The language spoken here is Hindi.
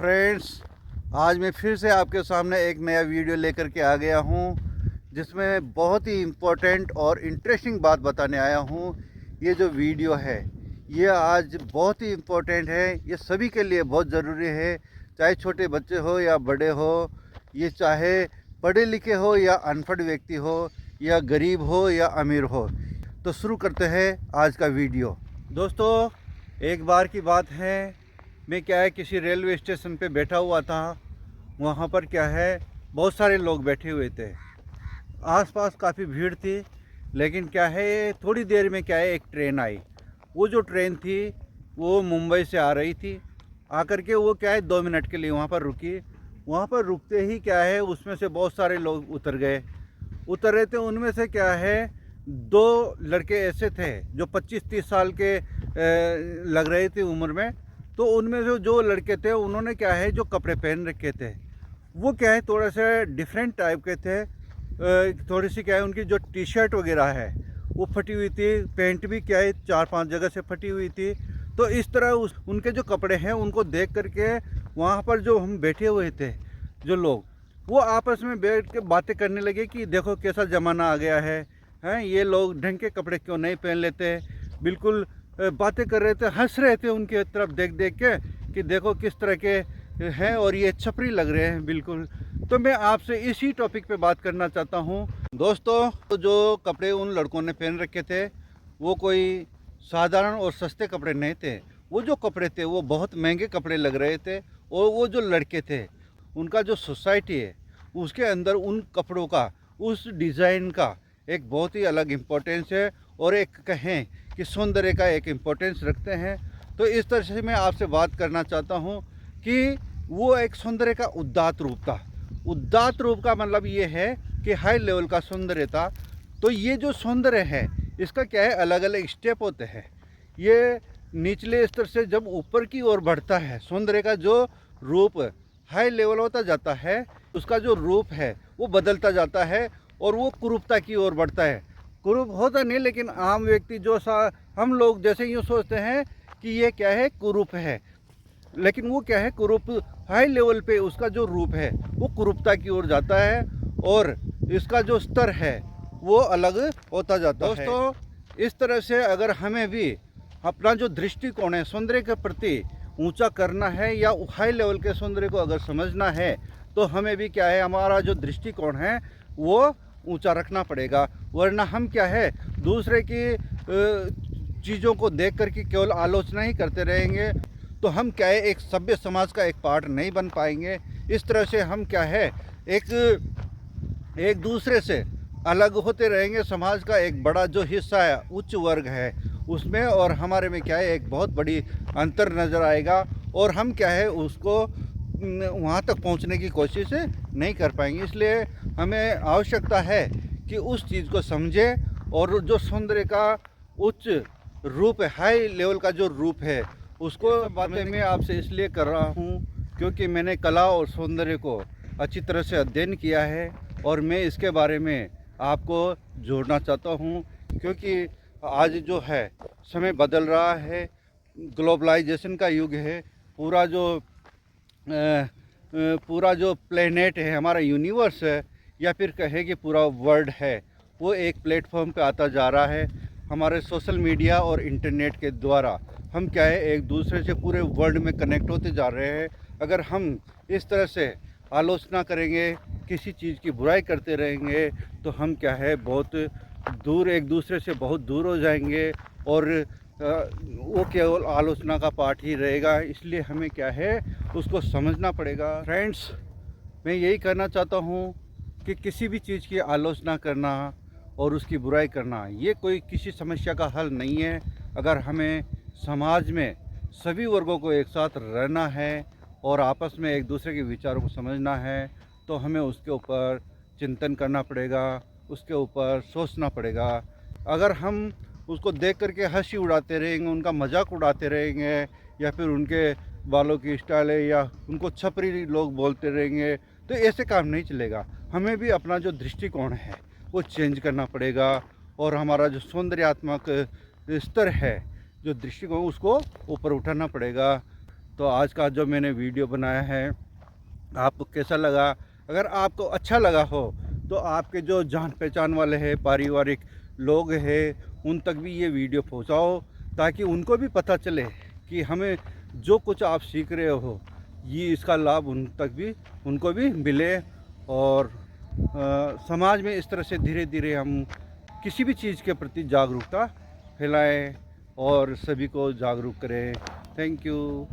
फ्रेंड्स, आज मैं फिर से आपके सामने एक नया वीडियो लेकर के आ गया हूँ, जिसमें बहुत ही इम्पोर्टेंट और इंटरेस्टिंग बात बताने आया हूँ। ये जो वीडियो है ये आज बहुत ही इम्पोर्टेंट है, ये सभी के लिए बहुत ज़रूरी है, चाहे छोटे बच्चे हो या बड़े हो, ये चाहे पढ़े लिखे हो या अनपढ़ व्यक्ति हो, या गरीब हो या अमीर हो। तो शुरू करते हैं आज का वीडियो। दोस्तों, एक बार की बात है, मैं क्या है किसी रेलवे स्टेशन पे बैठा हुआ था। वहाँ पर क्या है बहुत सारे लोग बैठे हुए थे, आसपास काफ़ी भीड़ थी। लेकिन क्या है थोड़ी देर में क्या है एक ट्रेन आई। वो जो ट्रेन थी वो मुंबई से आ रही थी। आकर के वो क्या है 2 मिनट के लिए वहाँ पर रुकी। वहाँ पर रुकते ही क्या है उसमें से बहुत सारे लोग उतर गए। उतर रहे थे, उनमें से क्या है 2 लड़के ऐसे थे जो 25-30 साल के लग रहे थे उम्र में। तो उनमें से जो लड़के थे उन्होंने क्या है जो कपड़े पहन रखे थे वो क्या है थोड़ा सा डिफरेंट टाइप के थे। थोड़ी सी क्या है उनकी जो टी शर्ट वगैरह है वो फटी हुई थी, पैंट भी क्या है 4-5 जगह से फटी हुई थी। तो इस तरह उनके जो कपड़े हैं उनको देख करके वहाँ पर जो हम बैठे हुए थे जो लोग, वो आपस में बैठ के बातें करने लगे कि देखो कैसा ज़माना आ गया है, हैं ये लोग ढंग के कपड़े क्यों नहीं पहन लेते। बिल्कुल बातें कर रहे थे, हंस रहे थे उनके तरफ देख देख के कि देखो किस तरह के हैं और ये छपरी लग रहे हैं बिल्कुल। तो मैं आपसे इसी टॉपिक पे बात करना चाहता हूँ। दोस्तों, तो जो कपड़े उन लड़कों ने पहन रखे थे वो कोई साधारण और सस्ते कपड़े नहीं थे। वो जो कपड़े थे वो बहुत महंगे कपड़े लग रहे थे। और वो जो लड़के थे उनका जो सोसाइटी है उसके अंदर उन कपड़ों का, उस डिज़ाइन का एक बहुत ही अलग इम्पोर्टेंस है, और एक कहें कि सौंदर्य का एक इम्पोर्टेंस रखते हैं। तो इस तरह से मैं आपसे बात करना चाहता हूँ कि वो एक सौंदर्य का उदात्त रूप था। उदात्त रूप का मतलब ये है कि हाई लेवल का सौंदर्य था। तो ये जो सौंदर्य है इसका क्या है अलग अलग स्टेप होते हैं। ये निचले स्तर से जब ऊपर की ओर बढ़ता है, सौंदर्य का जो रूप हाई लेवल होता जाता है, उसका जो रूप है वो बदलता जाता है और वो कुरूपता की ओर बढ़ता है। कुरूप होता नहीं, लेकिन आम व्यक्ति जो हम लोग जैसे यूँ सोचते हैं कि ये क्या है कुरूप है, लेकिन वो क्या है कुरूप हाई लेवल पे उसका जो रूप है वो कुरूपता की ओर जाता है और इसका जो स्तर है वो अलग होता जाता है। दोस्तों, इस तरह से अगर हमें भी अपना जो दृष्टिकोण है सौंदर्य के प्रति ऊंचा करना है या हाई लेवल के सौंदर्य को अगर समझना है, तो हमें भी क्या है हमारा जो दृष्टिकोण है वो ऊंचा रखना पड़ेगा। वरना हम क्या है दूसरे की चीज़ों को देख कर के केवल आलोचना ही करते रहेंगे, तो हम क्या है एक सभ्य समाज का एक पार्ट नहीं बन पाएंगे। इस तरह से हम क्या है एक दूसरे से अलग होते रहेंगे। समाज का एक बड़ा जो हिस्सा है उच्च वर्ग है उसमें और हमारे में क्या है एक बहुत बड़ी अंतर नज़र आएगा, और हम क्या है उसको वहाँ तक पहुँचने की कोशिश नहीं कर पाएंगे। इसलिए हमें आवश्यकता है कि उस चीज़ को समझें और जो सौंदर्य का उच्च रूप है, हाई लेवल का जो रूप है, उसको बातें मैं आपसे इसलिए कर रहा हूँ क्योंकि मैंने कला और सौंदर्य को अच्छी तरह से अध्ययन किया है और मैं इसके बारे में आपको जोड़ना चाहता हूँ। क्योंकि आज जो है समय बदल रहा है, ग्लोबलाइजेशन का युग है। पूरा जो प्लेनेट है, हमारा यूनिवर्स है, या फिर कहे कि पूरा वर्ल्ड है, वो एक प्लेटफॉर्म पे आता जा रहा है। हमारे सोशल मीडिया और इंटरनेट के द्वारा हम क्या है एक दूसरे से पूरे वर्ल्ड में कनेक्ट होते जा रहे हैं। अगर हम इस तरह से आलोचना करेंगे, किसी चीज़ की बुराई करते रहेंगे, तो हम क्या है बहुत दूर, एक दूसरे से बहुत दूर हो जाएंगे और वो केवल आलोचना का पार्ट ही रहेगा। इसलिए हमें क्या है उसको समझना पड़ेगा। फ्रेंड्स, मैं यही कहना चाहता हूँ कि किसी भी चीज़ की आलोचना करना और उसकी बुराई करना ये कोई किसी समस्या का हल नहीं है। अगर हमें समाज में सभी वर्गों को एक साथ रहना है और आपस में एक दूसरे के विचारों को समझना है, तो हमें उसके ऊपर चिंतन करना पड़ेगा, उसके ऊपर सोचना पड़ेगा। अगर हम उसको देख करके हंसी उड़ाते रहेंगे, उनका मजाक उड़ाते रहेंगे, या फिर उनके बालों की स्टाइल है या उनको छपरी लोग बोलते रहेंगे, तो ऐसे काम नहीं चलेगा। हमें भी अपना जो दृष्टिकोण है वो चेंज करना पड़ेगा और हमारा जो सौंदर्यात्मक स्तर है, जो दृष्टिकोण, उसको ऊपर उठाना पड़ेगा। तो आज का जो मैंने वीडियो बनाया है आपको कैसा लगा? अगर आपको अच्छा लगा हो तो आपके जो जान पहचान वाले हैं, पारिवारिक लोग हैं, उन तक भी ये वीडियो पहुंचाओ ताकि उनको भी पता चले कि हमें जो कुछ आप सीख रहे हो ये इसका लाभ उनको भी मिले। और समाज में इस तरह से धीरे धीरे हम किसी भी चीज़ के प्रति जागरूकता फैलाएं और सभी को जागरूक करें। Thank you.